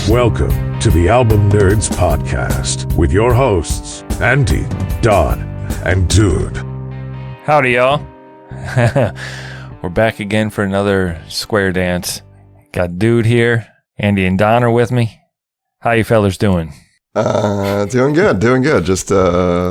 Welcome to the Album Nerds Podcast with your hosts, Andy, Don, and Dude. Howdy, y'all. We're back again for another square dance. Got Dude here. Andy and Don are with me. How you fellas doing? Doing good. Just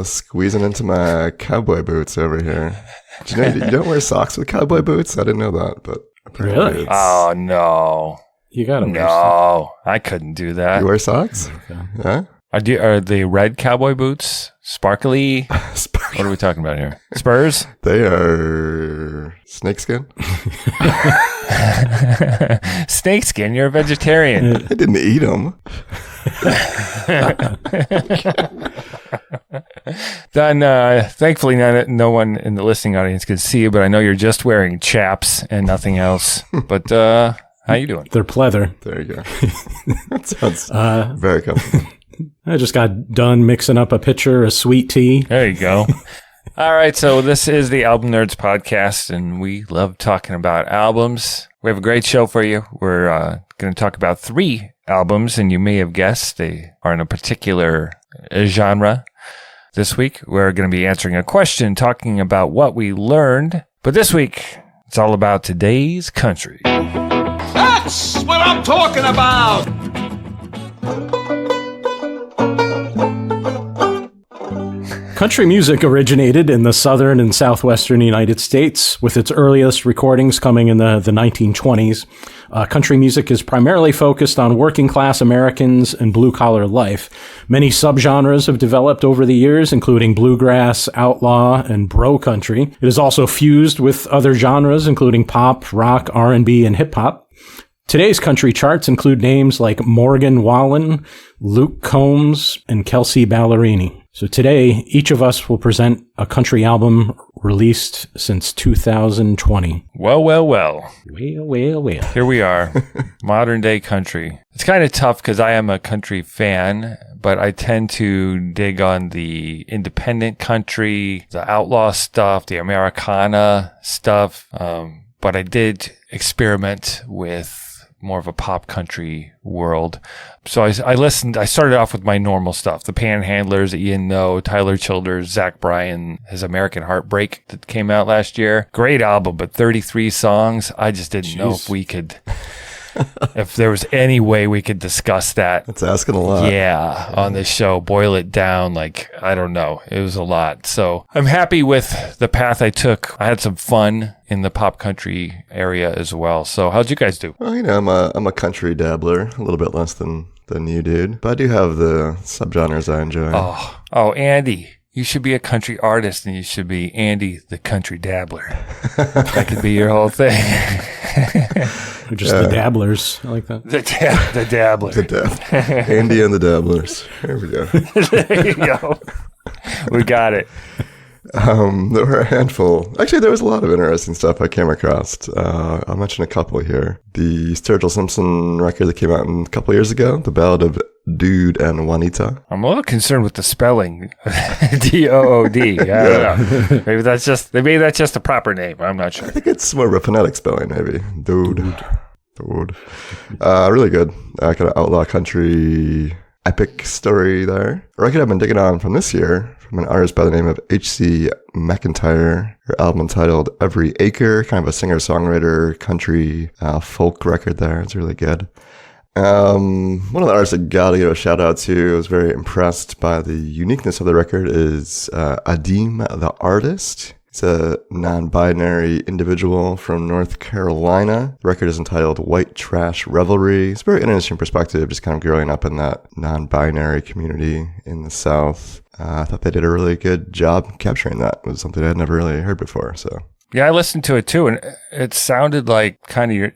squeezing into my cowboy boots over here. Do you know you don't wear socks with cowboy boots? I didn't know that, but really? Oh, no. You got them. No, I couldn't do that. You wear socks? Okay. Yeah? Are they red cowboy boots? Sparkly? What are we talking about here? Spurs? They are snakeskin. Snakeskin? You're a vegetarian. I didn't eat them. Don, thankfully no one in the listening audience can see you, but I know you're just wearing chaps and nothing else. But how you doing? They're pleather. There you go. That sounds very comfortable. I just got done mixing up a pitcher of sweet tea. There you go. All right, so this is the Album Nerds Podcast, and we love talking about albums. We have a great show for you. We're going to talk about 3 albums, and you may have guessed they are in a particular genre. This week, we're going to be answering a question, talking about what we learned. But this week, it's all about today's country. That's what I'm talking about! Country music originated in the southern and southwestern United States, with its earliest recordings coming in the 1920s. Country music is primarily focused on working-class Americans and blue-collar life. Many subgenres have developed over the years, including bluegrass, outlaw, and bro country. It is also fused with other genres, including pop, rock, R&B, and hip-hop. Today's country charts include names like Morgan Wallen, Luke Combs, and Kelsey Ballerini. So today, each of us will present a country album released since 2020. Well. Well. Here we are, modern day country. It's kind of tough because I am a country fan, but I tend to dig on the independent country, the outlaw stuff, the Americana stuff. But I did experiment with more of a pop country world. So I listened, I started off with my normal stuff, the Panhandlers, Ian Noe, Tyler Childers, Zach Bryan, his American Heartbreak that came out last year. Great album, but 33 songs. I just didn't know if we could, if there was any way we could discuss that. That's asking a lot. Yeah, on this show, boil it down. Like, I don't know. It was a lot. So I'm happy with the path I took. I had some fun in the pop country area as well. So how'd you guys do? Well, I'm a country dabbler, a little bit less than you, dude. But I do have the subgenres I enjoy. Oh, Andy. You should be a country artist, and you should be Andy the Country Dabbler. That could be your whole thing. Or just the dabblers. I like that. The Dabbler. Andy and the Dabblers. There we go. There you go. We got it. There were a handful. Actually, there was a lot of interesting stuff I came across. I'll mention a couple here. The Sturgill Simpson record that came out a couple years ago, The Ballad of Dude and Juanita. I'm a little concerned with the spelling. D-O-O-D. I don't know. Maybe that's just the proper name. I'm not sure. I think it's more of a phonetic spelling, maybe. Dude. Really good. Kind of outlaw country epic story there. A record I've been digging on from this year, from an artist by the name of H.C. McIntyre. Her album entitled Every Acre, kind of a singer-songwriter country folk record there. It's really good. One of the artists I gotta give a shout out to, I was very impressed by the uniqueness of the record, is Adim the Artist. He's a non-binary individual from North Carolina. The record is entitled White Trash Revelry. It's a very interesting perspective, just kind of growing up in that non-binary community in the South. I thought they did a really good job capturing that. It was something I'd never really heard before, so... Yeah, I listened to it too, and it sounded like kind of your,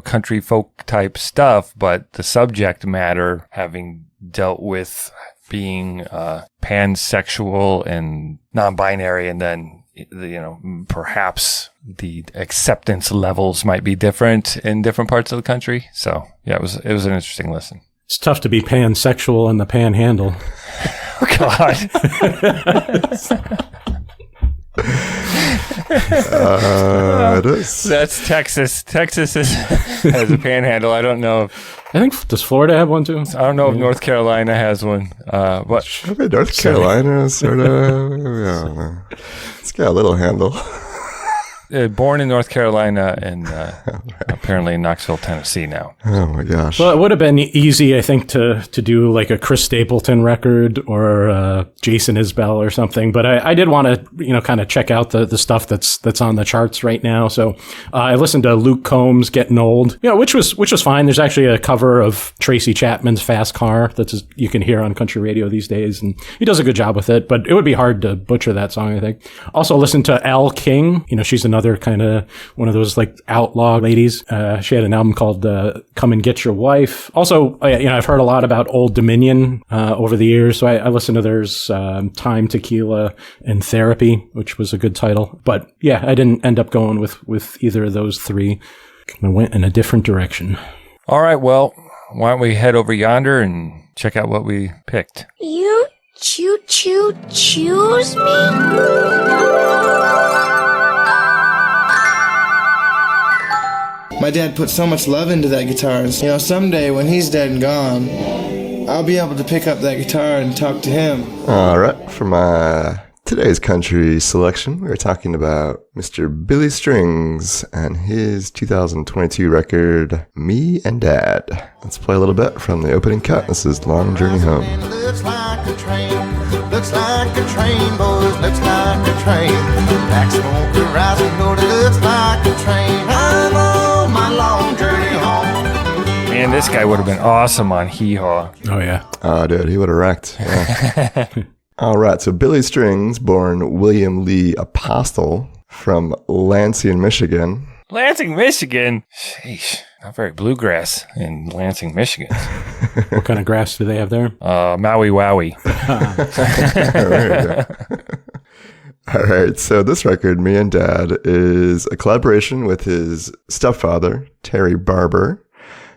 country folk type stuff, but the subject matter having dealt with being pansexual and non-binary, and then perhaps the acceptance levels might be different in different parts of the country. So yeah, it was an interesting listen. It's tough to be pansexual in the panhandle. Oh, God. It is. That's Texas. Texas has a panhandle. I don't know. I think, does Florida have one too? I don't know if North Carolina has one. But I mean, North Carolina is sort of, it's got a little handle. Born in North Carolina and apparently in Knoxville, Tennessee now. Oh my gosh. Well, it would have been easy, I think, to do like a Chris Stapleton record or Jason Isbell or something. But I did want to, kind of check out the stuff that's on the charts right now. So I listened to Luke Combs' "Getting Old," which was fine. There's actually a cover of Tracy Chapman's "Fast Car" you can hear on country radio these days, and he does a good job with it. But it would be hard to butcher that song, I think. Also listened to Elle King. She's another kind of one of those like outlaw ladies. She had an album called Come and Get Your Wife. Also, I've heard a lot about Old Dominion over the years, so I listened to theirs Time, Tequila, and Therapy, which was a good title. But yeah, I didn't end up going with either of those three. I went in a different direction. All right, well, why don't we head over yonder and check out what we picked? You choose me? My dad put so much love into that guitar. Someday when he's dead and gone, I'll be able to pick up that guitar and talk to him. All right, for my today's country selection, we're talking about Mr. Billy Strings and his 2022 record, Me and Dad. Let's play a little bit from the opening cut. This is Long Journey Home. Looks like a train, looks like a train, boys, looks like a train. Black smoke rising, Lord, it looks like a train. I'm on my long journey home. Man, this guy would have been awesome on Hee Haw. Oh yeah. Oh, dude, he would have wrecked. Yeah. All right, so Billy Strings, born William Lee Apostle from Lansing, Michigan. Lansing, Michigan? Sheesh, not very bluegrass in Lansing, Michigan. What kind of grass do they have there? Maui Wowie. There you go. All right, so this record, Me and Dad, is a collaboration with his stepfather, Terry Barber.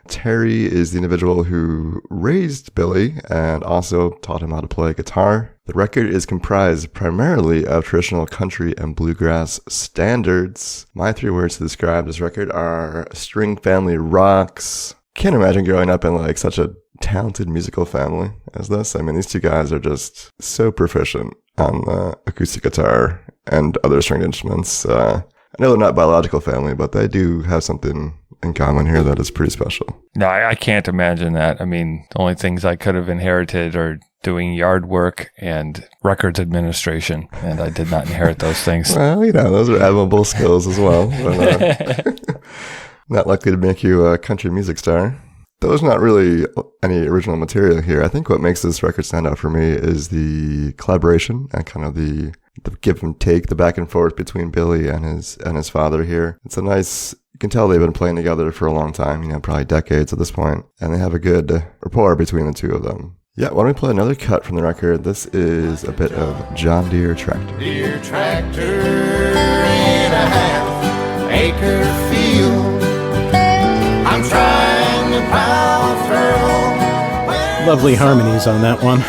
Terry is the individual who raised Billy and also taught him how to play guitar. The record is comprised primarily of traditional country and bluegrass standards. My three words to describe this record are String Family Rocks. Can't imagine growing up in like such a talented musical family as this. I mean, these two guys are just so proficient on the acoustic guitar and other stringed instruments. I know they're not biological family, but they do have something in common here that is pretty special. No, I can't imagine that. I mean, the only things I could have inherited are doing yard work and records administration, and I did not inherit those things. Well, those are admirable skills as well. But, not likely to make you a country music star. There's not really any original material here. I think what makes this record stand out for me is the collaboration and kind of the give and take, the back and forth between Billy and his father here. It's a nice, you can tell they've been playing together for a long time, probably decades at this point, and they have a good rapport between the two of them. Yeah, why don't we play another cut from the record? This is a bit of John Deere Tractor. Deere tractor in a half-acre field. I'm trying to plow through. Lovely harmonies on that one.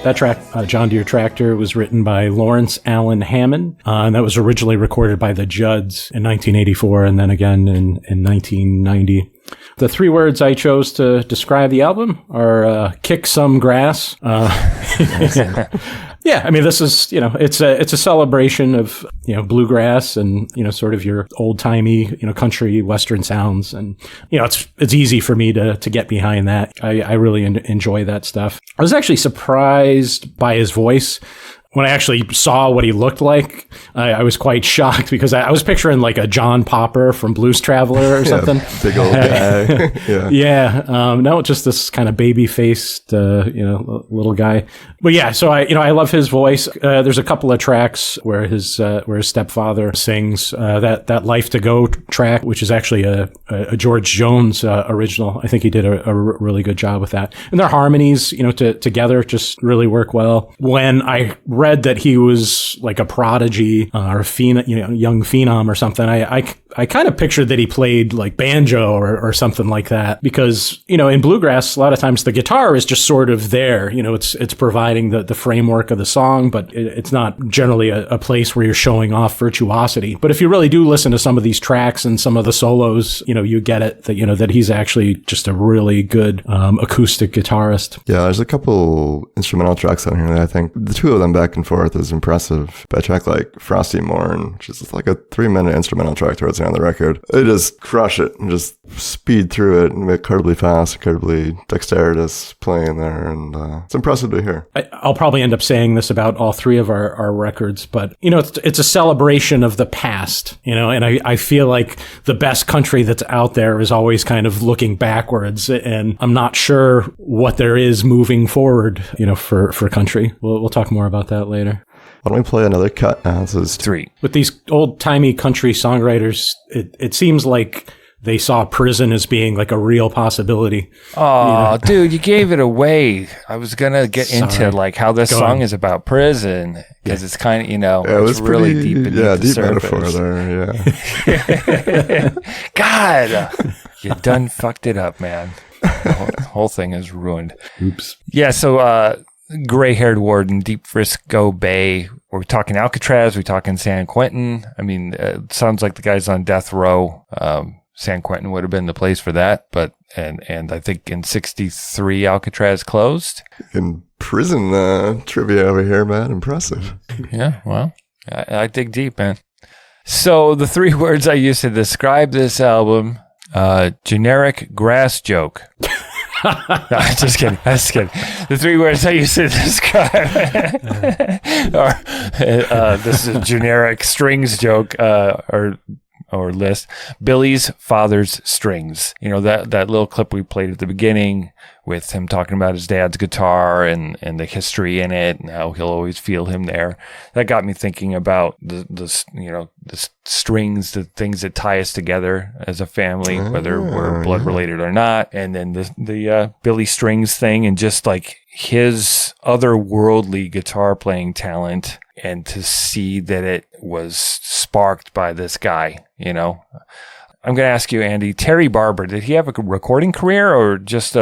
That track, John Deere Tractor, was written by Lawrence Allen Hammond, and that was originally recorded by the Judds in 1984 and then again in 1990. The three words I chose to describe the album are kick some grass. Yeah, I mean, this is, it's a celebration of, bluegrass and, sort of your old timey, country western sounds. And, it's easy for me to get behind that. I really enjoy that stuff. I was actually surprised by his voice. When I actually saw what he looked like, I was quite shocked because I was picturing like a John Popper from Blues Traveler or something. Big old guy. Yeah. No, just this kind of baby-faced, little guy. But yeah, so I love his voice. There's a couple of tracks where his stepfather sings that Life to Go track, which is actually a George Jones original. I think he did a really good job with that. And their harmonies, together just really work well. When I read that he was like a prodigy or a young phenom or something, I I kind of pictured that he played like banjo or something like that because, in bluegrass, a lot of times the guitar is just sort of there. It's providing the framework of the song, but it's not generally a place where you're showing off virtuosity. But if you really do listen to some of these tracks and some of the solos, you get it that, that he's actually just a really good acoustic guitarist. Yeah, there's a couple instrumental tracks on here that I think the two of them back and forth is impressive. But a track like Frosty Morn, which is like a 3-minute instrumental track towards the end of the record, they just crush it and just speed through it and make incredibly fast, incredibly dexterous playing there, and it's impressive to hear. I'll probably end up saying this about all three of our records, but it's a celebration of the past, and I feel like the best country that's out there is always kind of looking backwards, and I'm not sure what there is moving forward, for country. We'll talk more about that later. Why don't we play another cut? This is 3. With these old-timey country songwriters, it seems like they saw prison as being like a real possibility. Oh, dude, you gave it away. I was going to get into like how this song is about prison because it's kind of, it was really pretty, deep beneath the surface. Metaphor there, yeah. God, you done fucked it up, man. The whole thing is ruined. Oops. Yeah, so gray-haired warden, Deep Frisco Bay. We're talking Alcatraz. We're talking San Quentin. I mean, it sounds like the guy's on death row. San Quentin would have been the place for that, but and I think in '63 Alcatraz closed. In prison trivia over here, man. Impressive. Yeah, well, I dig deep, man. So the 3 words I used to describe this album: generic grass joke. No, just kidding. The 3 words I used to describe are this is a generic strings joke or list. Billy's father's strings. That little clip we played at the beginning with him talking about his dad's guitar and the history in it and how he'll always feel him there. That got me thinking about the strings, the things that tie us together as a family, whether we're blood related or not. And then the Billy Strings thing and just like his otherworldly guitar playing talent, and to see that it was sparked by this guy, I'm going to ask you, Andy, Terry Barber, did he have a recording career or just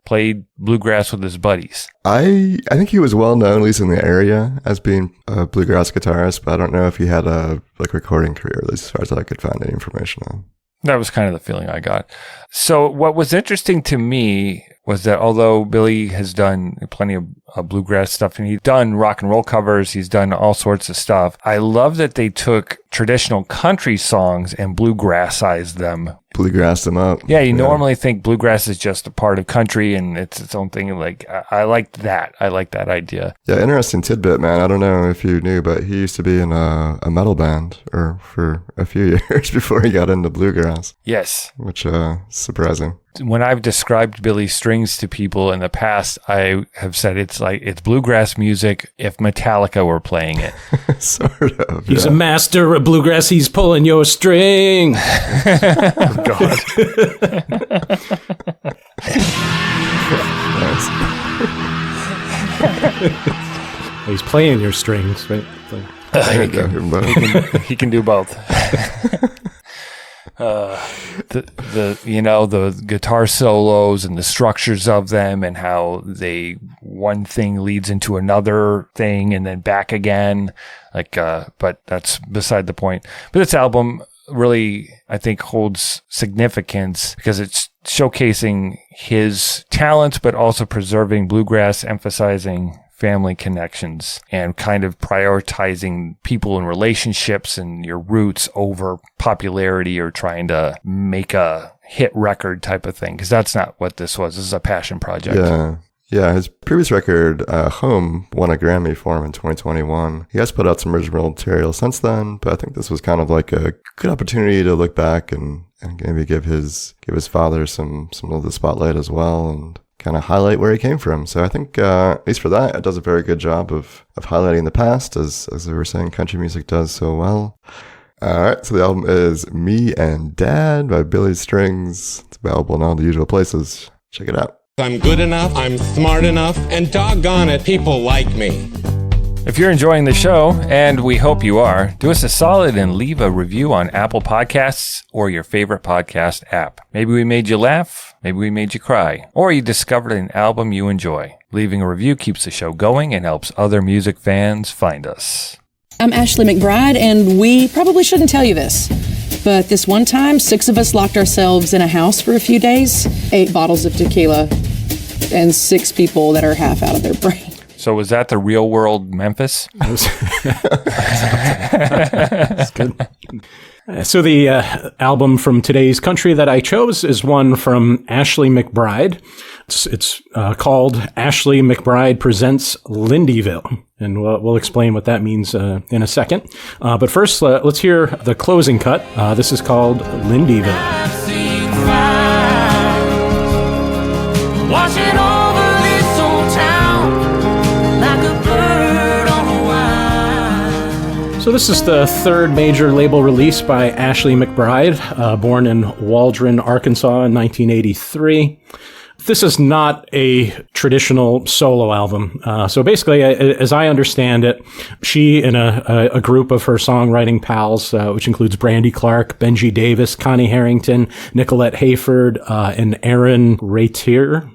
played bluegrass with his buddies? I think he was well known, at least in the area, as being a bluegrass guitarist, but I don't know if he had a recording career, at least as far as I could find any information on. That was kind of the feeling I got. So what was interesting to me was that although Billy has done plenty of bluegrass stuff and he's done rock and roll covers, he's done all sorts of stuff, I love that they took traditional country songs and bluegrassized them. Bluegrassed them up. Yeah, you normally think bluegrass is just a part of country and it's its own thing. Like, I liked that. I like that idea. Yeah, interesting tidbit, man. I don't know if you knew, but he used to be in a metal band for a few years before he got into bluegrass. Yes. Which is surprising. When I've described Billy Strings to people in the past, I have said it's bluegrass music if Metallica were playing it. Sort of. He's a master of bluegrass. He's pulling your string. Oh, God. He's playing your strings, right? He can do both. The guitar solos and the structures of them and how one thing leads into another thing and then back again, but that's beside the point. But this album really, I think, holds significance because it's showcasing his talents, but also preserving bluegrass, emphasizing family connections and kind of prioritizing people and relationships and your roots over popularity or trying to make a hit record type of thing. Because that's not what this was. This is a passion project. Yeah, his previous record, Home, won a Grammy for him in 2021. He has put out some original material since then, but I think this was kind of like a good opportunity to look back and maybe give his father some of the spotlight as well and kind of highlight where he came from. So I think, at least for that, it does a very good job of highlighting the past, as we were saying, country music does so well. All right, so the album is Me and Dad by Billy Strings. It's available in all the usual places. Check it out. I'm good enough, I'm smart enough, and doggone it, people like me. If you're enjoying the show, and we hope you are, do us a solid and leave a review on Apple Podcasts or your favorite podcast app. Maybe we made you laugh, maybe we made you cry, or you discovered an album you enjoy. Leaving a review keeps the show going and helps other music fans find us. I'm Ashley McBryde, and we probably shouldn't tell you this, but this one time, 6 of us locked ourselves in a house for a few days, 8 bottles of tequila, and 6 people that are half out of their brain. So was that the real world Memphis? That's good. So the album from today's country that I chose is one from Ashley McBryde. It's called Ashley McBryde Presents Lindeville. And we'll explain what that means in a second. But first, let's hear the closing cut. This is called Lindeville. I've seen fires washing over this old town like a bird on a wire. So this is the third major label release by Ashley McBryde, born in Waldron, Arkansas in 1983. This is not a traditional solo album. So basically, as I understand it, she and a group of her songwriting pals, which includes Brandy Clark, Benji Davis, Connie Harrington, Nicolette Hayford, and Aaron Ratier.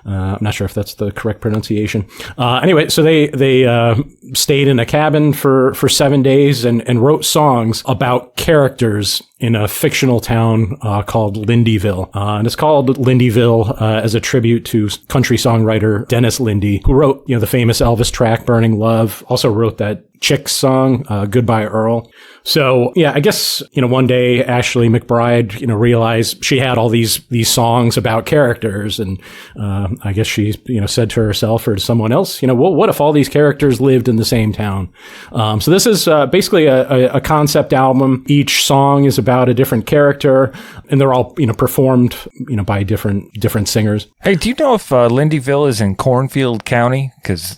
I'm not sure if that's the correct pronunciation. Anyway, so they stayed in a cabin for 7 days and wrote songs about characters in a fictional town called Lindeville. And it's called Lindeville as a tribute to country songwriter Dennis Linde, who wrote, the famous Elvis track Burning Love, also wrote that Chicks song, Goodbye Earl. So, yeah, I guess, one day Ashley McBryde, realized she had all these songs about characters. And I guess she, said to herself or to someone else, well, what if all these characters lived in the same town? So this is basically a concept album. Each song is about a different character, and they're all, performed, by different singers. Hey, do you know if Lindeville is in Cornfield County? Because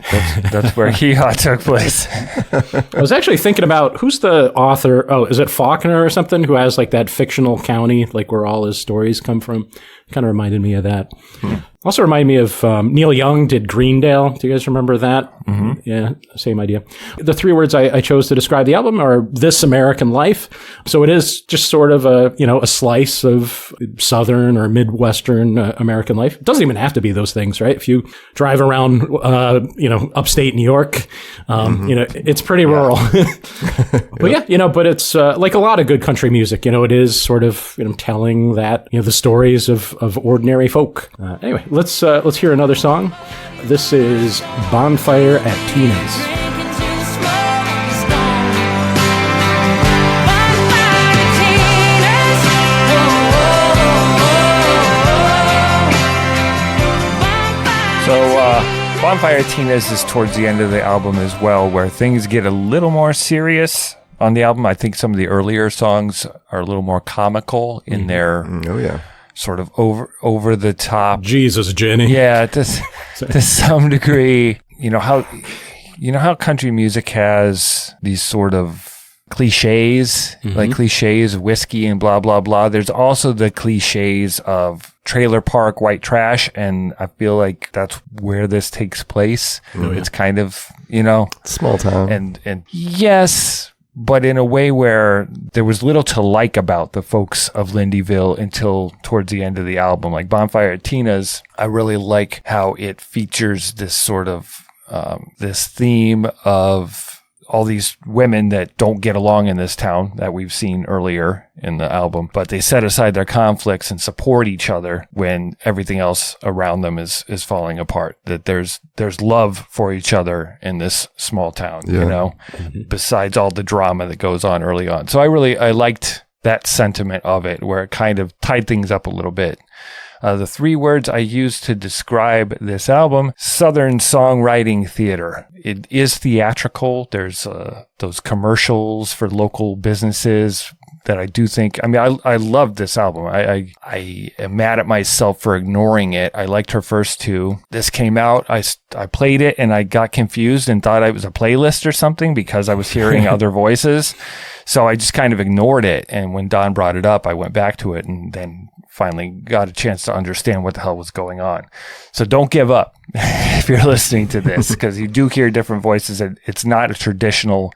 that's where Hee Haw took place. I was actually thinking about who's the author. Oh, is it Faulkner or something who has like that fictional county, like where all his stories come from? Kind of reminded me of that. Also reminded me of Neil Young did Greendale. Do you guys remember that? Mm-hmm. Yeah, same idea. The 3 words I chose to describe the album are This American Life. So it is just sort of a slice of Southern or Midwestern American life. It doesn't even have to be those things, right? If you drive around, upstate New York, it's pretty rural. But yeah, but it's like a lot of good country music. It is sort of telling that the stories of ordinary folk. Anyway, let's hear another song. This is Bonfire at Tina's. So Bonfire at Tina's is towards the end of the album as well, where things get a little more serious on the album. I think some of the earlier songs are a little more comical in their sort of over the top. Jesus, Jenny. Yeah, to some degree. You know how country music has these sort of cliches, like cliches of whiskey and blah, blah, blah. There's also the cliches of trailer park white trash, and I feel like that's where this takes place. It's kind of, small town. And yes, but in a way where there was little to like about the folks of Lindeville until towards the end of the album. Like Bonfire at Tina's, I really like how it features this sort of this theme of all these women that don't get along in this town that we've seen earlier in the album, but they set aside their conflicts and support each other when everything else around them is falling apart. That there's love for each other in this small town, besides all the drama that goes on early on. So I liked that sentiment of it, where it kind of tied things up a little bit. The 3 words I used to describe this album: Southern songwriting theater. It is theatrical. There's those commercials for local businesses that I do think, I love this album. I am mad at myself for ignoring it. I liked her first 2. This came out, I played it and I got confused and thought it was a playlist or something because I was hearing other voices. So I just kind of ignored it. And when Don brought it up, I went back to it and then finally got a chance to understand what the hell was going on. So don't give up if you're listening to this, because you do hear different voices, and it's not a traditional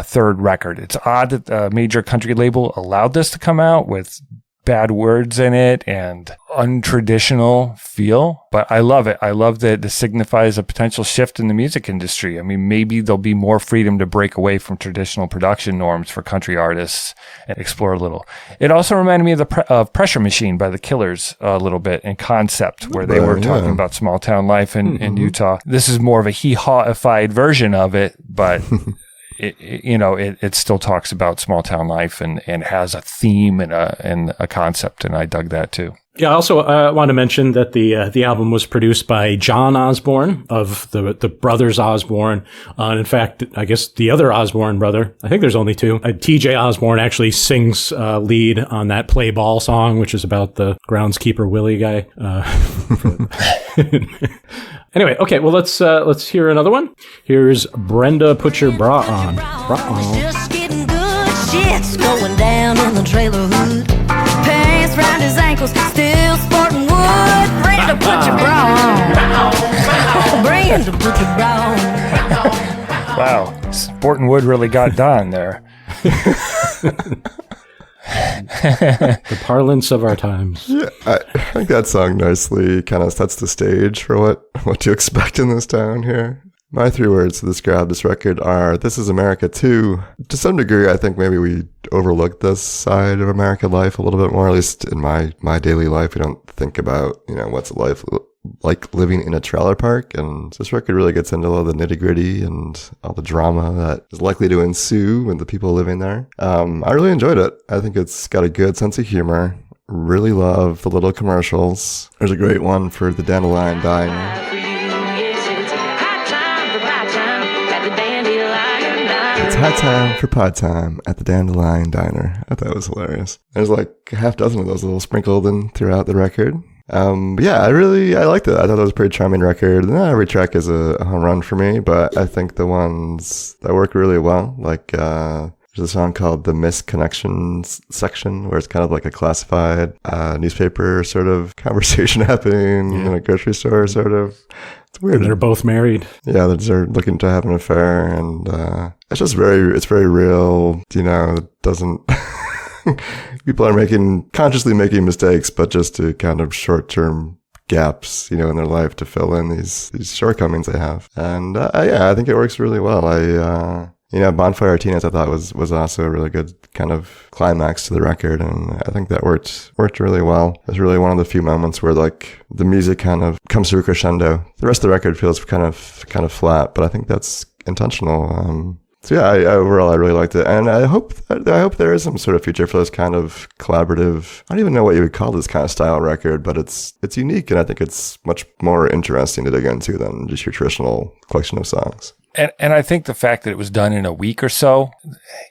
third record. It's odd that a major country label allowed this to come out with bad words in it and untraditional feel, but I love it. I love that this signifies a potential shift in the music industry. I mean, maybe there'll be more freedom to break away from traditional production norms for country artists and explore a little. It also reminded me of Pressure Machine by the Killers a little bit in concept, where they were talking about small town life in Utah. This is more of a hee-haw-ified version of it, but it still talks about small town life and has a theme and a concept, and I dug that too. Yeah, I also want to mention that the album was produced by John Osborne of the brothers Osborne. And in fact, I guess the other Osborne brother, I think there's only two. TJ Osborne actually sings lead on that Play Ball song, which is about the groundskeeper Willie guy. Anyway, okay, well let's hear another one. Here's Brenda, Put Your Bra On. Bra on. Just getting good, shit's going down in the trailer hood. Pants round his ankles, still sporting wood. Brenda, put your bra on. Brenda, put your bra on. Wow, sporting wood really got done there. The parlance of our times. Yeah, I think that song nicely kind of sets the stage for what to expect in this town here. My 3 words to describe this record are, this is America too. To some degree, I think maybe we overlook this side of American life a little bit more, at least in my daily life. We don't think about, what's life like living in a trailer park. And this record really gets into all the nitty gritty and all the drama that is likely to ensue with the people living there. I really enjoyed it. I think it's got a good sense of humor. Really love the little commercials. There's a great one for the Dandelion Diner. It's high time for pod time at the Dandelion Diner. I thought it was hilarious. There's like a half dozen of those little sprinkled in throughout the record. But yeah, I liked it. I thought it was a pretty charming record. Not every track is a home run for me, but I think the ones that work really well, like there's a song called The Missed Connections section, where it's kind of like a classified newspaper sort of conversation happening in a grocery store, sort of. It's weird. And they're both married. Yeah, they're looking to have an affair, and it's just it's very real. It doesn't. People are consciously making mistakes, but just to kind of short-term gaps, in their life to fill in these shortcomings they have. And I think it works really well. Bonfire Teenage I thought was also a really good kind of climax to the record, and I think that worked really well. It was really one of the few moments where like the music kind of comes to a crescendo. The rest of the record feels kind of flat, but I think that's intentional. So yeah, overall I really liked it, and I hope there is some sort of future for this kind of collaborative. I don't even know what you would call this kind of style record, but it's unique, and I think it's much more interesting to dig into than just your traditional collection of songs. And I think the fact that it was done in a week or so,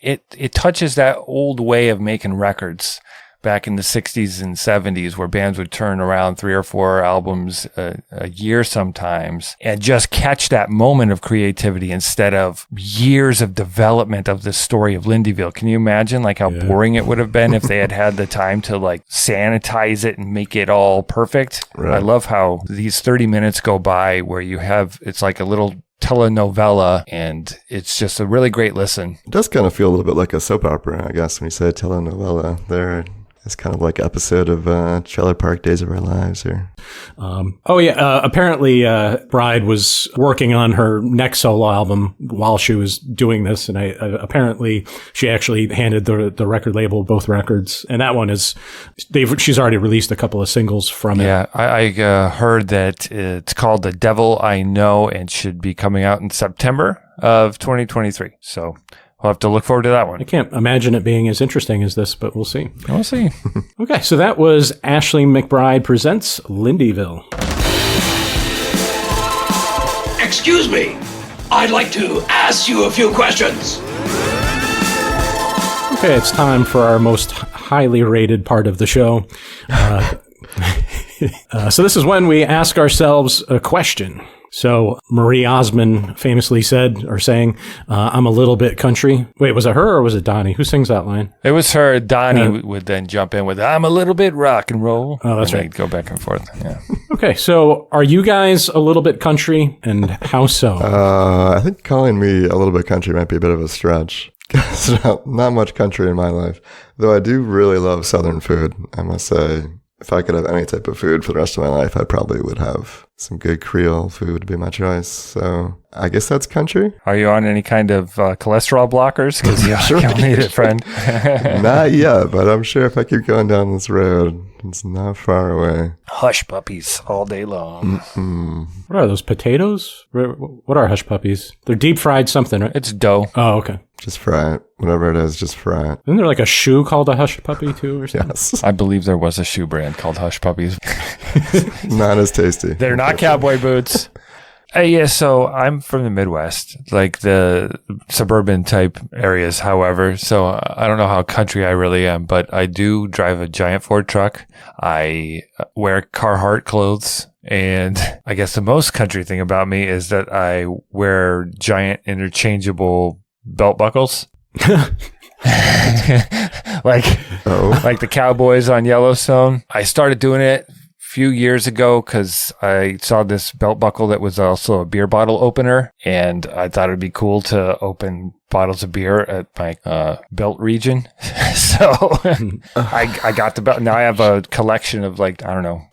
it touches that old way of making records back in the 60s and 70s, where bands would turn around 3 or 4 albums a year sometimes and just catch that moment of creativity instead of years of development of the story of Lindeville. Can you imagine like how boring it would have been if they had the time to like sanitize it and make it all perfect? Right. I love how these 30 minutes go by where it's like a little telenovela, and it's just a really great listen. It does kind of feel a little bit like a soap opera, I guess, when you say telenovela there. It's kind of like an episode of Trailer Park Days of Our Lives. Apparently Bride was working on her next solo album while she was doing this, and apparently she actually handed the record label both records, and that one she's already released a couple of singles from it. Yeah, I heard that it's called The Devil I Know and should be coming out in September of 2023. So we'll have to look forward to that one. I can't imagine it being as interesting as this, but we'll see. We'll see. Okay, so that was Ashley McBryde Presents Lindeville. Excuse me. I'd like to ask you a few questions. Okay, it's time for our most highly rated part of the show. So this is when we ask ourselves a question. So Marie Osmond famously said or sang, I'm a little bit country. Wait, was it her or was it Donnie? Who sings that line? It was her. Donnie would then jump in with, I'm a little bit rock and roll. Oh, that's and right. They'd go back and forth. Yeah. Okay, so are you guys a little bit country, and how so? I think calling me a little bit country might be a bit of a stretch. Not much country in my life, though I do really love Southern food. I must say, if I could have any type of food for the rest of my life, I probably would have some good Creole food would be my choice. So I guess that's country. Are you on any kind of cholesterol blockers? Because you'll need it, friend. Not yet, but I'm sure if I keep going down this road, it's not far away. Hush puppies all day long. What are those, potatoes? What are hush puppies? They're deep fried something, right? It's dough. Oh, okay. Just fry it. Whatever it is, just fry it. Isn't there like a shoe called a hush puppy too or something? Yes. I believe there was a shoe brand called Hush Puppies. Not as tasty. They're not cowboy boots. Yeah, so I'm from the Midwest, like the suburban type areas, however. So I don't know how country I really am, but I do drive a giant Ford truck. I wear Carhartt clothes. And I guess the most country thing about me is that I wear giant interchangeable belt buckles. like the cowboys on Yellowstone. I started doing it a few years ago because I saw this belt buckle that was also a beer bottle opener, and I thought it'd be cool to open bottles of beer at my belt region. So I got the belt. Now I have a collection of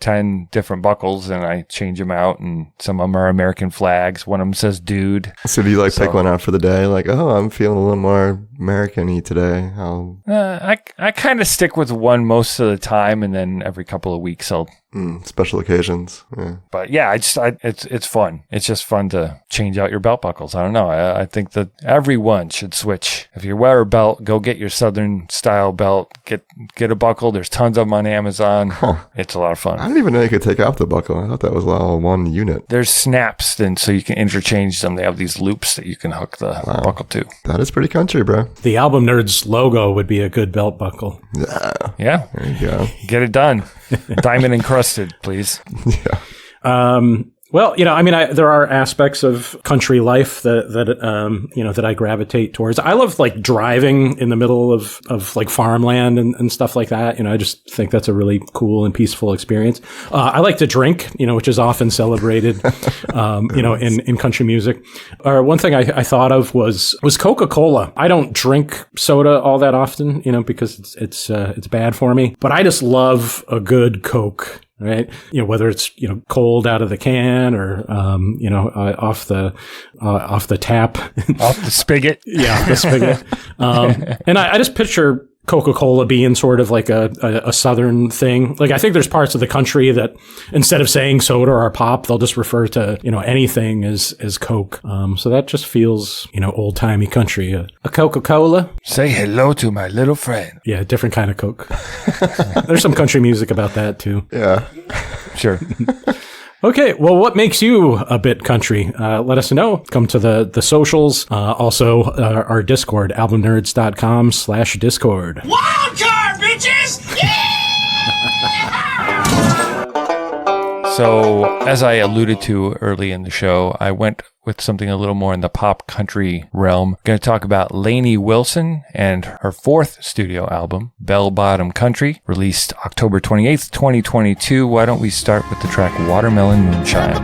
10 different buckles, and I change them out, and some of them are American flags. One of them says dude. So do you pick one out for the day? Like, oh, I'm feeling a little more American-y today. I kind of stick with one most of the time, and then every couple of weeks I'll special occasions. Yeah. But yeah, it's fun. It's just fun to change out your belt buckles. I don't know. I think that everyone should switch. If you wear a belt, go get your Southern style belt. Get a buckle. There's tons of them on Amazon. Huh. It's a lot of fun. I didn't even know you could take off the buckle. I thought that was all one unit. There's snaps, and so you can interchange them. They have these loops that you can hook the buckle to. That is pretty country, bro. The Album Nerds logo would be a good belt buckle. Yeah. There you go. Get it done. Diamond encrusted, please. Yeah. Well, there are aspects of country life that I gravitate towards. I love driving in the middle of farmland and stuff like that. I just think that's a really cool and peaceful experience. I like to drink, which is often celebrated, in country music. One thing I thought of was Coca-Cola. I don't drink soda all that often, because it's bad for me, but I just love a good Coke. Right. Whether it's, cold out of the can or, off the tap. Off the spigot. Yeah, the spigot. And I just picture Coca-Cola being sort of like a Southern thing. I think there's parts of the country that instead of saying soda or pop, they'll just refer to, anything as Coke. So that just feels, old timey country. A Coca-Cola. Say hello to my little friend. Yeah, different kind of Coke. There's some country music about that too. Yeah. Sure. Okay, well, what makes you a bit country? Let us know. Come to the socials. Also, our Discord, albumnerds.com/Discord. Wild card, bitches! Yeah! So, as I alluded to early in the show, I went with something a little more in the pop country realm. I'm going to talk about Lainey Wilson and her fourth studio album, Bell Bottom Country, released October 28th, 2022. Why don't we start with the track Watermelon Moonshine?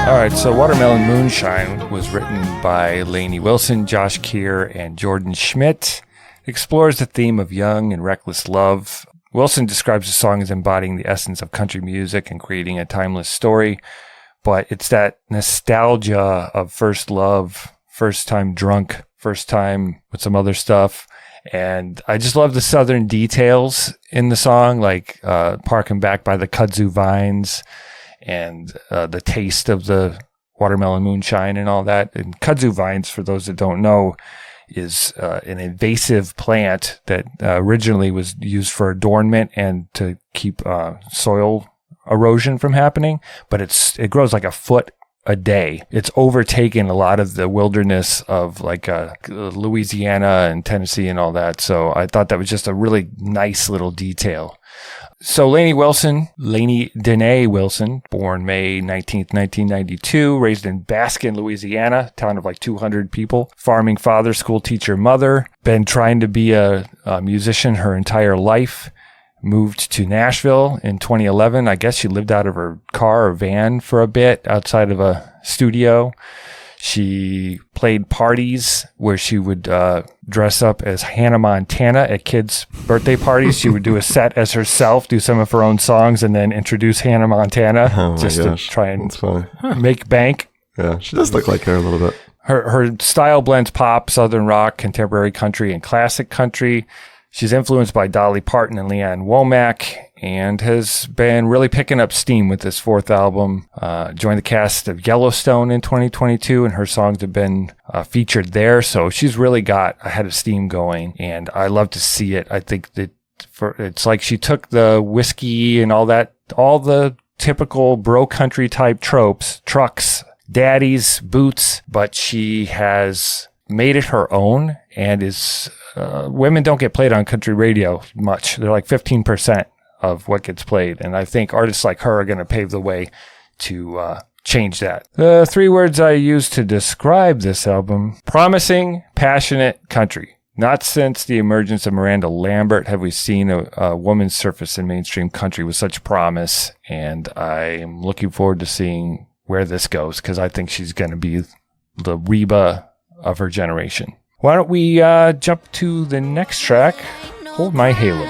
All right, so Watermelon Moonshine was written by Lainey Wilson, Josh Keir, and Jordan Schmidt. It explores the theme of young and reckless love. Wilson describes the song as embodying the essence of country music and creating a timeless story, but it's that nostalgia of first love, first time drunk, first time with some other stuff. And I just love the Southern details in the song, like parking back by the kudzu vines, and the taste of the watermelon moonshine and all that. And kudzu vines, for those that don't know, is an invasive plant that originally was used for adornment and to keep soil erosion from happening. But it grows like a foot a day. It's overtaken a lot of the wilderness of like Louisiana and Tennessee and all that. So I thought that was just a really nice little detail. So Lainey Dene Wilson, born May 19th, 1992, raised in Baskin, Louisiana, town of like 200 people, farming father, school teacher, mother, been trying to be a musician her entire life, moved to Nashville in 2011. I guess she lived out of her car or van for a bit outside of a studio. She played parties where she would dress up as Hannah Montana at kids' birthday parties. She would do a set as herself, do some of her own songs, and then introduce Hannah Montana just to try and make bank. Yeah, she does look like her a little bit. Her style blends pop, southern rock, contemporary country, and classic country. She's influenced by Dolly Parton and Leanne Womack and has been really picking up steam with this fourth album. Joined the cast of Yellowstone in 2022, and her songs have been featured there. So she's really got a head of steam going, and I love to see it. I think that it's like she took the whiskey and all that, all the typical bro country type tropes, trucks, daddies, boots, but she has made it her own and is... women don't get played on country radio much. They're like 15% of what gets played. And I think artists like her are going to pave the way to change that. The 3 words I use to describe this album: promising, passionate, country. Not since the emergence of Miranda Lambert have we seen a woman surface in mainstream country with such promise. And I'm looking forward to seeing where this goes, because I think she's going to be the Reba of her generation. Why don't we jump to the next track, Hold My Halo.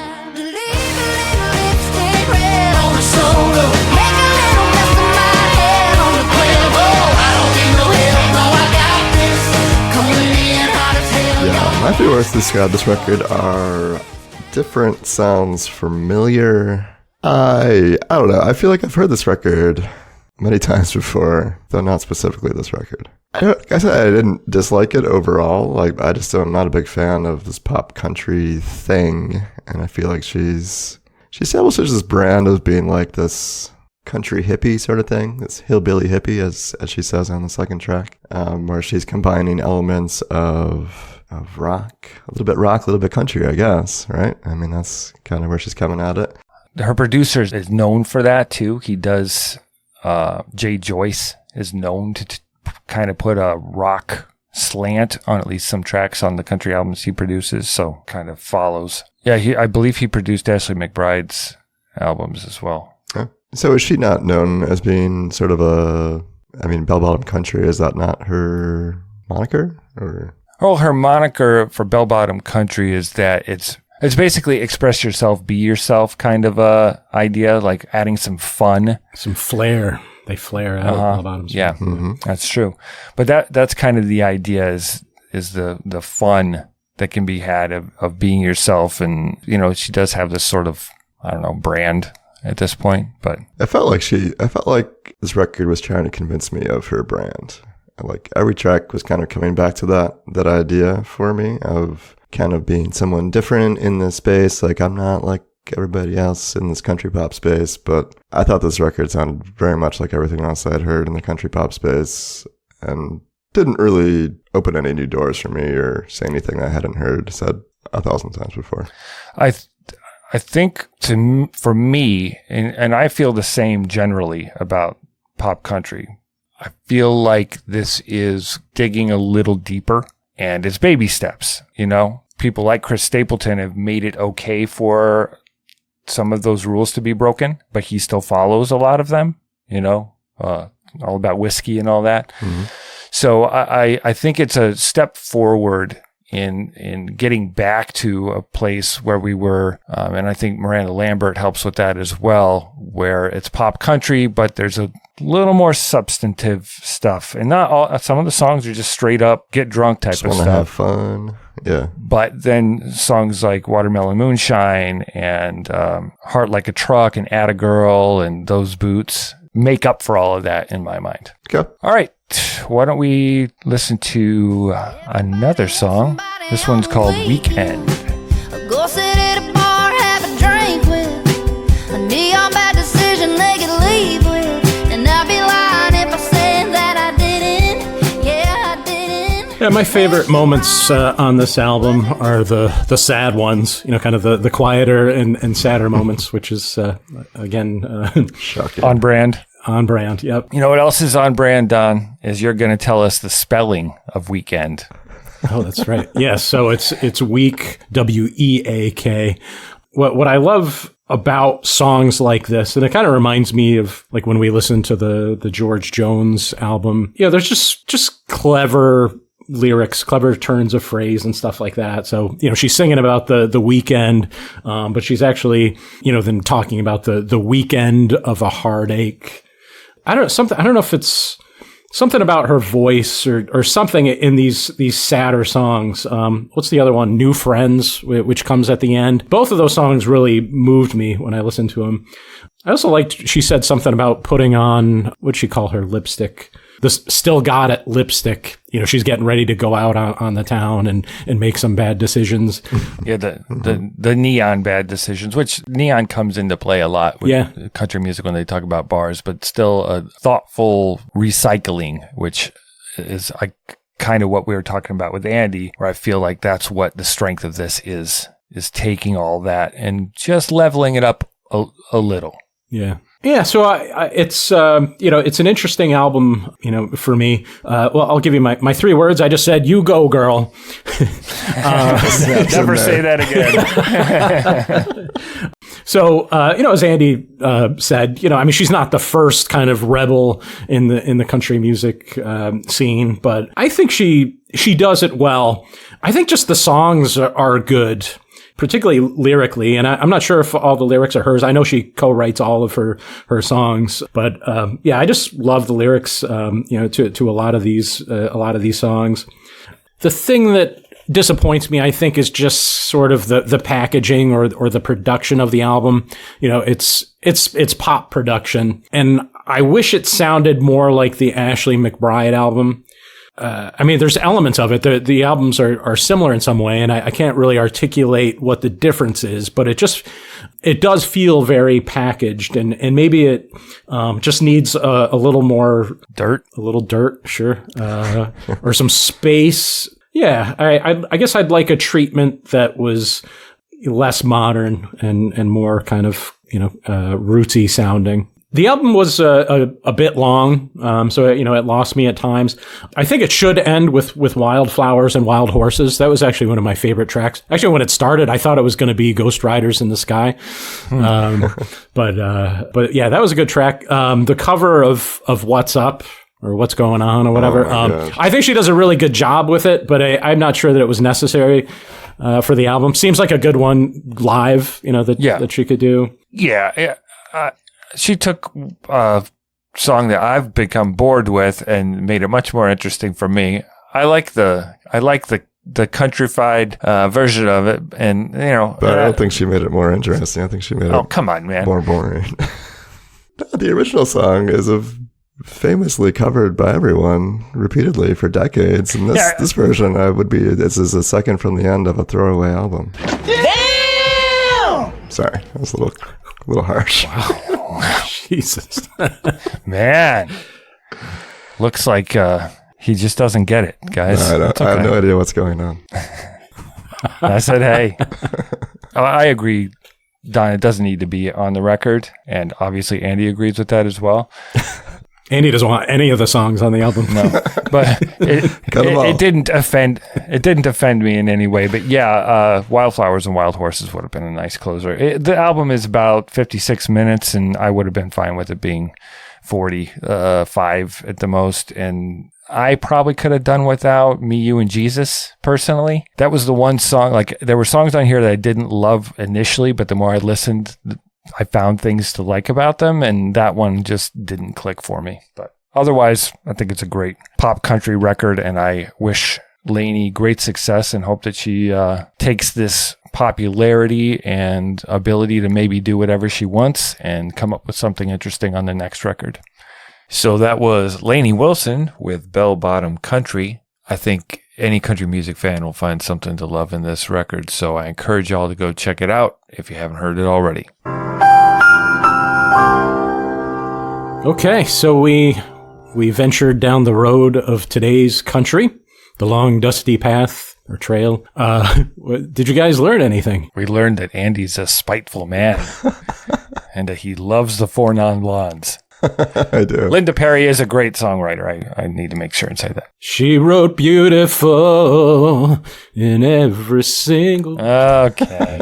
Yeah, my favorite words to describe this record are different sounds familiar. I don't know. I feel like I've heard this record many times before, though not specifically this record. I said I didn't dislike it overall. Like, I'm not a big fan of this pop country thing, and I feel like she establishes this brand of being like this country hippie sort of thing, this hillbilly hippie, as she says on the second track, where she's combining elements of rock, a little bit country, I guess, right? I mean, that's kind of where she's coming at it. Her producer is known for that too. He does. Jay Joyce is known to kind of put a rock slant on at least some tracks on the country albums he produces, so kind of follows. Yeah, I believe he produced Ashley McBryde's albums as well. Yeah. So is she not known as being sort of bell-bottom country? Is that not her moniker? Or? Well, her moniker for bell-bottom country is that it's basically express yourself, be yourself kind of a idea, like adding some fun. Some flair. They flare out about them. Yeah, That's true. But that's kind of the idea is the fun that can be had of being yourself. And, she does have this sort of, I don't know, brand at this point. But I felt like this record was trying to convince me of her brand. Like every track was kind of coming back to that idea for me of kind of being someone different in this space. Like, I'm not like everybody else in this country pop space, but I thought this record sounded very much like everything else I'd heard in the country pop space and didn't really open any new doors for me or say anything I hadn't heard said 1,000 times before. I think for me, and I feel the same generally about pop country, I feel like this is digging a little deeper, and it's baby steps, People like Chris Stapleton have made it okay for some of those rules to be broken, but he still follows a lot of them, all about whiskey and all that. Mm-hmm. So I think it's a step forward in getting back to a place where we were, and I think Miranda Lambert helps with that as well, where it's pop country, but there's a little more substantive stuff, and not all. Some of the songs are just straight up get drunk type just of stuff. Have fun, yeah. But then songs like Watermelon Moonshine and Heart Like a Truck and Atta Girl and Those Boots make up for all of that in my mind. Okay. All right. Why don't we listen to another song? This one's called Weekend. Go sit at a bar, have a drink with a neon bad decision they could leave with. And I'd be lying if I said that Yeah, my favorite moments on this album are the sad ones, kind of the quieter and sadder moments, which is, again, Shocking. On brand. On brand, yep. You know what else is on brand, Don? Is you're going to tell us the spelling of weekend. Oh, that's right. Yeah, so it's weak, W-E-A-K. What I love about songs like this, and it kind of reminds me of like when we listen to the George Jones album. There's just clever lyrics, clever turns of phrase and stuff like that. So, she's singing about the weekend, but she's actually, then talking about the weekend of a heartache. I don't know if it's something about her voice or something in these sadder songs. What's the other one? New Friends, which comes at the end. Both of those songs really moved me when I listened to them. I also liked, she said something about putting on, what'd she call her lipstick? This Still Got It lipstick. She's getting ready to go out on the town and make some bad decisions. Yeah, the neon bad decisions, which neon comes into play a lot with country music when they talk about bars, but still a thoughtful recycling, which is kind of what we were talking about with Andy, where I feel like that's what the strength of this is taking all that and just leveling it up a little. Yeah. Yeah, so it's it's an interesting album, for me. Well, I'll give you my 3 words. I just said, "You go, girl." Never say that again. So, as Andy said, she's not the first kind of rebel in the country music scene, but I think she does it well. I think just the songs are good, particularly lyrically, and I'm not sure if all the lyrics are hers. I know she co-writes all of her songs, but I just love the lyrics, to a lot of these songs. The thing that disappoints me, I think, is just sort of the packaging or the production of the album. It's pop production, and I wish it sounded more like the Ashley McBryde album. There's elements of it. The albums are similar in some way, and I can't really articulate what the difference is, but it does feel very packaged, and maybe it just needs a little more dirt, sure, or some space. Yeah, I guess I'd like a treatment that was less modern and more kind of rootsy sounding. The album was a bit long, so it lost me at times. I think it should end with Wildflowers and Wild Horses. That was actually one of my favorite tracks. Actually, when it started, I thought it was going to be Ghost Riders in the Sky, but yeah, that was a good track. The cover of What's Up or What's Going On or whatever. I think she does a really good job with it, but I'm not sure that it was necessary for the album. Seems like a good one live, that she could do. Yeah. She took a song that I've become bored with and made it much more interesting for me. I like the countrified version of it, and But I don't think she made it more interesting. I think she made it come on, man, more boring. The original song is famously covered by everyone repeatedly for decades, and this version this is a second from the end of a throwaway album. Damn! Sorry, that was a little harsh. Wow. Jesus. Man. Looks like he just doesn't get it, guys. No, I have no idea what's going on. I said, hey. I agree, Don, it doesn't need to be on the record, and obviously Andy agrees with that as well. Andy doesn't want any of the songs on the album. No, but it didn't offend me in any way. But yeah, Wildflowers and Wild Horses would have been a nice closer. The album is about 56 minutes, and I would have been fine with it being 45 at the most. And I probably could have done without Me, You, and Jesus, personally. That was the one song, like, there were songs on here that I didn't love initially, but the more I listened, I found things to like about them, and that one just didn't click for me. But otherwise, I think it's a great pop country record, and I wish Lainey great success and hope that she takes this popularity and ability to maybe do whatever she wants and come up with something interesting on the next record. So that was Lainey Wilson with Bell Bottom Country. I think any country music fan will find something to love in this record, so I encourage y'all to go check it out if you haven't heard it already. Okay, so we ventured down the road of today's country. the long dusty path or trail. Did you guys learn anything? We learned that Andy's a spiteful man and that he loves the Four Non-Blondes. I do. Linda Perry is a great songwriter. I need to make sure and say that. She wrote beautiful in every single... Okay.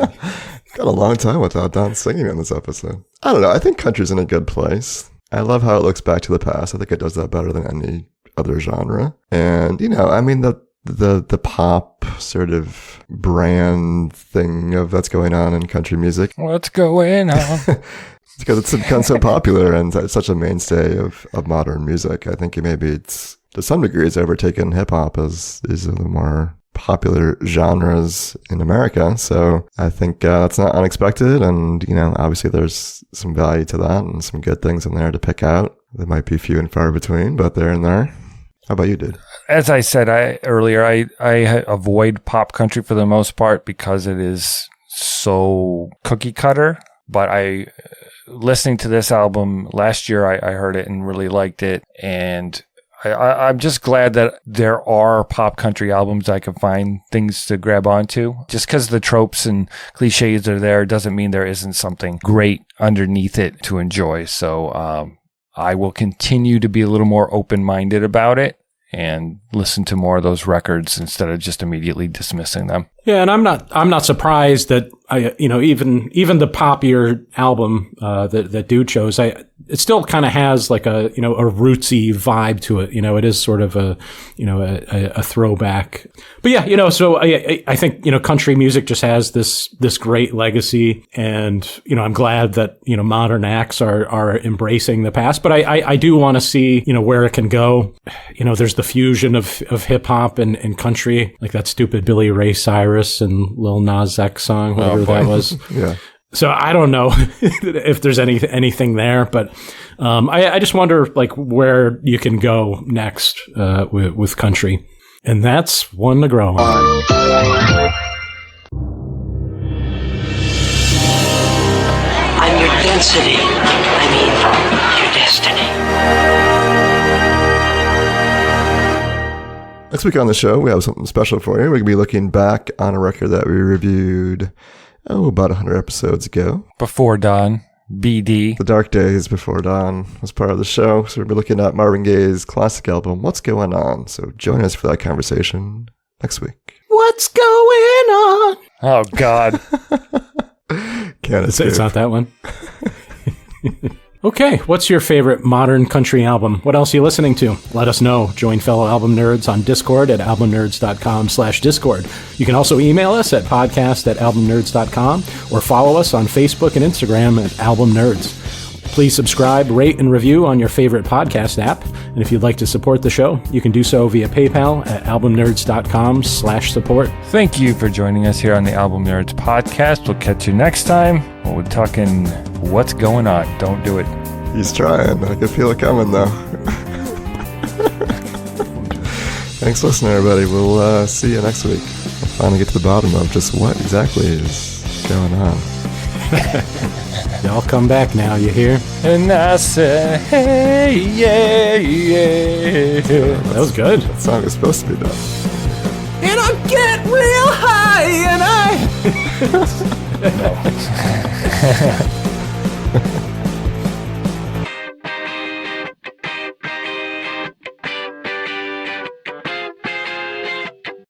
Got a long time without Don singing on this episode. I don't know. I think country's in a good place. I love how it looks back to the past. I think it does that better than any other genre. And, I mean, the pop sort of brand thing of that's going on in country music. What's going on? Because it's become so popular and it's such a mainstay of modern music. I think maybe it's, to some degree, it's overtaken hip-hop as is the more popular genres in America. So I think that's not unexpected. And, obviously there's some value to that and some good things in there to pick out. They might be few and far between, but they're in there. How about you, dude? As I said earlier, I avoid pop country for the most part because it is so cookie cutter. But listening to this album last year, I heard it and really liked it. And I'm just glad that there are pop country albums I can find things to grab onto. Just because the tropes and cliches are there doesn't mean there isn't something great underneath it to enjoy. So I will continue to be a little more open-minded about it and listen to more of those records instead of just immediately dismissing them. Yeah, and I'm not surprised that even the poppier album that Dude chose, it still kind of has like a rootsy vibe to it. It is sort of a throwback. But yeah, so I think country music just has this great legacy, and I'm glad that modern acts are embracing the past. But I do want to see where it can go. There's the fusion of hip hop and country, like that stupid Billy Ray Cyrus and Lil Nas X song, whatever that was. Yeah. So I don't know if there's anything there, but I just wonder like where you can go next with country, and that's one to grow on. I'm your density. I mean, your destiny. Next week on the show, we have something special for you. We're going to be looking back on a record that we reviewed, about 100 episodes ago. Before Dawn, BD. The Dark Days Before Dawn was part of the show. So we'll be looking at Marvin Gaye's classic album, What's Going On? So join us for that conversation next week. What's going on? Oh, God. Can't escape. It's not that one. Okay, what's your favorite modern country album? What else are you listening to? Let us know. Join fellow album nerds on Discord at albumnerds.com/Discord. You can also email us at podcast@albumnerds.com or follow us on Facebook and Instagram at Album Nerds. Please subscribe, rate, and review on your favorite podcast app. And if you'd like to support the show, you can do so via PayPal at albumnerds.com/support. Thank you for joining us here on the Album Nerds podcast. We'll catch you next time. We're talking what's going on. Don't do it. He's trying. I can feel it coming, though. Thanks for listening, everybody. We'll see you next week. We'll finally get to the bottom of just what exactly is going on. Y'all come back now, you hear? And I said, hey, yeah, yeah. That was good. That song is supposed to be done. And I get real high and I...